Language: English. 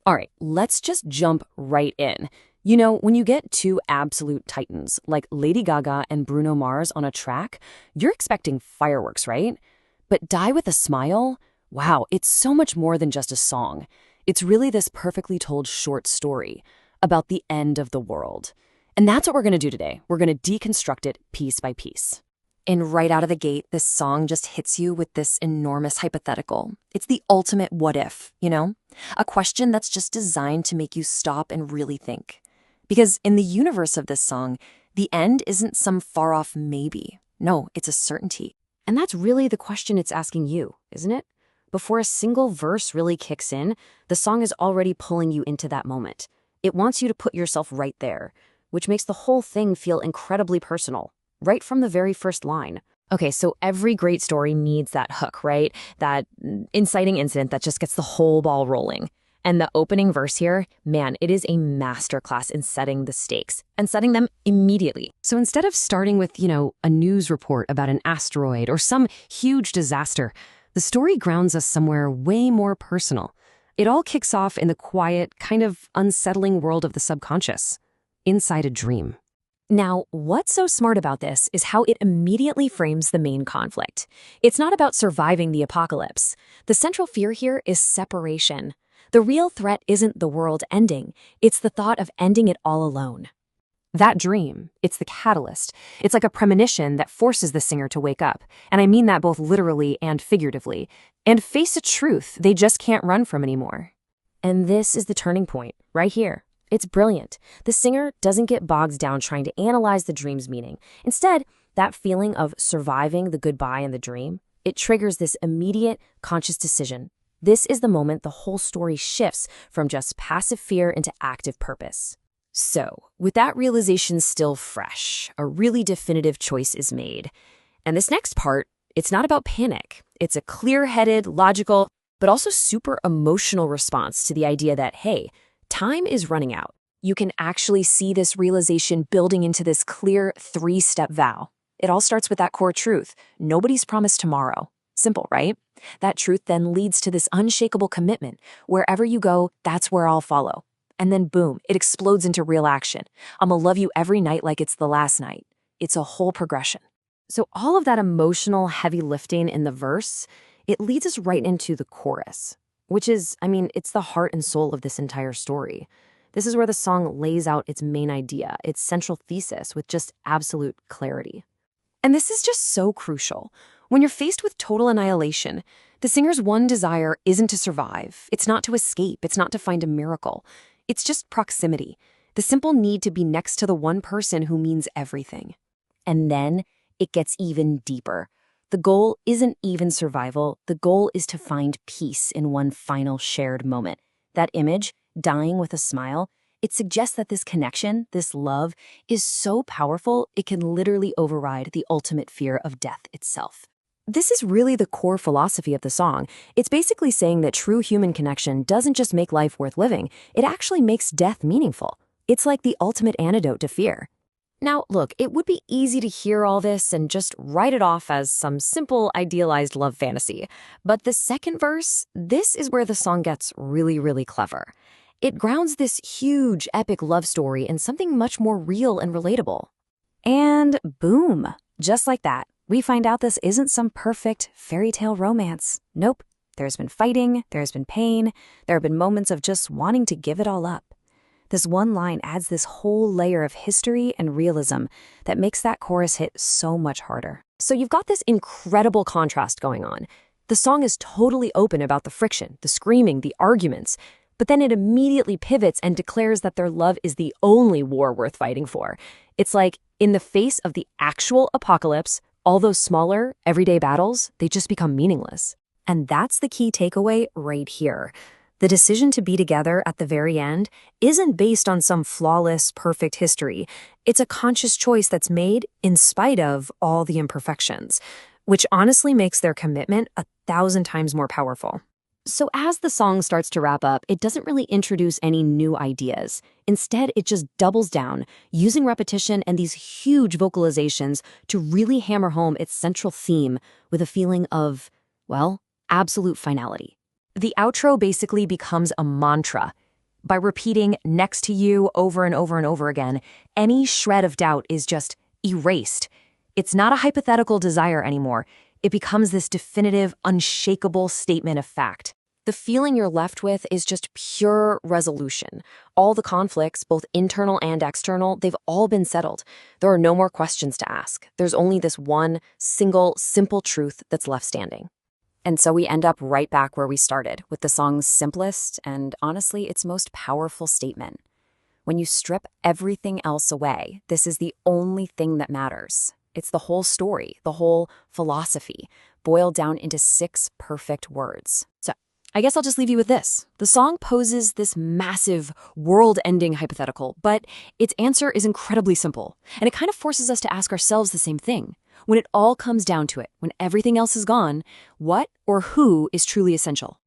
All right, let's just jump right in. You know, when you get two absolute titans, like Lady Gaga and Bruno Mars on a track, you're expecting fireworks, right? But Die with a Smile? Wow, it's so much more than just a song. It's really this perfectly told short story about the end of the world. And that's what we're going to do today. We're going to deconstruct it piece by piece. And right out of the gate, this song just hits you with this enormous hypothetical. It's the ultimate what if, you know? A question that's just designed to make you stop and really think. Because in the universe of this song, the end isn't some far off maybe. No, it's a certainty. And that's really the question it's asking you, isn't it? Before a single verse really kicks in, the song is already pulling you into that moment. It wants you to put yourself right there, which makes the whole thing feel incredibly personal, right from the very first line. Okay, so every great story needs that hook, right? That inciting incident that just gets the whole ball rolling. And the opening verse here, man, it is a masterclass in setting the stakes and setting them immediately. So instead of starting with, a news report about an asteroid or some huge disaster, the story grounds us somewhere way more personal. It all kicks off in the quiet, kind of unsettling world of the subconscious, inside a dream. Now, what's so smart about this is how it immediately frames the main conflict. It's not about surviving the apocalypse. The central fear here is separation. The real threat isn't the world ending, it's the thought of ending it all alone. That dream, it's the catalyst. It's like a premonition that forces the singer to wake up. And I mean that both literally and figuratively. And face a truth they just can't run from anymore. And this is the turning point, right here. It's brilliant. The singer doesn't get bogged down trying to analyze the dream's meaning. Instead, that feeling of surviving the goodbye and the dream, it triggers this immediate, conscious decision. This is the moment the whole story shifts from just passive fear into active purpose. So, with that realization still fresh, a really definitive choice is made. And this next part, it's not about panic. It's a clear-headed, logical, but also super emotional response to the idea that, hey, time is running out. You can actually see this realization building into this clear three-step vow. It all starts with that core truth. Nobody's promised tomorrow. Simple, right? That truth then leads to this unshakable commitment. Wherever you go, that's where I'll follow. And then boom, it explodes into real action. I'ma love you every night like it's the last night. It's a whole progression. So all of that emotional heavy lifting in the verse, it leads us right into the chorus, which is, it's the heart and soul of this entire story. This is where the song lays out its main idea, its central thesis with just absolute clarity. And this is just so crucial. When you're faced with total annihilation, the singer's one desire isn't to survive. It's not to escape. It's not to find a miracle. It's just proximity, the simple need to be next to the one person who means everything. And then it gets even deeper. The goal isn't even survival. The goal is to find peace in one final shared moment. That image, dying with a smile, it suggests that this connection, this love, is so powerful it can literally override the ultimate fear of death itself. This is really the core philosophy of the song. It's basically saying that true human connection doesn't just make life worth living, it actually makes death meaningful. It's like the ultimate antidote to fear. Now, look, it would be easy to hear all this and just write it off as some simple, idealized love fantasy. But the second verse, this is where the song gets really, really clever. It grounds this huge, epic love story in something much more real and relatable. And boom, just like that, we find out this isn't some perfect fairy tale romance. Nope, there's been fighting, there's been pain, there have been moments of just wanting to give it all up. This one line adds this whole layer of history and realism that makes that chorus hit so much harder. So you've got this incredible contrast going on. The song is totally open about the friction, the screaming, the arguments, but then it immediately pivots and declares that their love is the only war worth fighting for. It's like, in the face of the actual apocalypse, all those smaller, everyday battles, they just become meaningless. And that's the key takeaway right here. The decision to be together at the very end isn't based on some flawless, perfect history. It's a conscious choice that's made in spite of all the imperfections, which honestly makes their commitment 1,000 times more powerful. So as the song starts to wrap up, it doesn't really introduce any new ideas. Instead, it just doubles down, using repetition and these huge vocalizations to really hammer home its central theme with a feeling of, well, absolute finality. The outro basically becomes a mantra. By repeating next to you over and over and over again, any shred of doubt is just erased. It's not a hypothetical desire anymore. It becomes this definitive, unshakable statement of fact. The feeling you're left with is just pure resolution. All the conflicts, both internal and external, they've all been settled. There are no more questions to ask. There's only this one single, simple truth that's left standing. And so we end up right back where we started, with the song's simplest and, honestly, its most powerful statement. When you strip everything else away, this is the only thing that matters. It's the whole story, the whole philosophy, boiled down into 6 perfect words. So I guess I'll just leave you with this. The song poses this massive, world-ending hypothetical, but its answer is incredibly simple. And it kind of forces us to ask ourselves the same thing. When it all comes down to it, when everything else is gone, what or who is truly essential?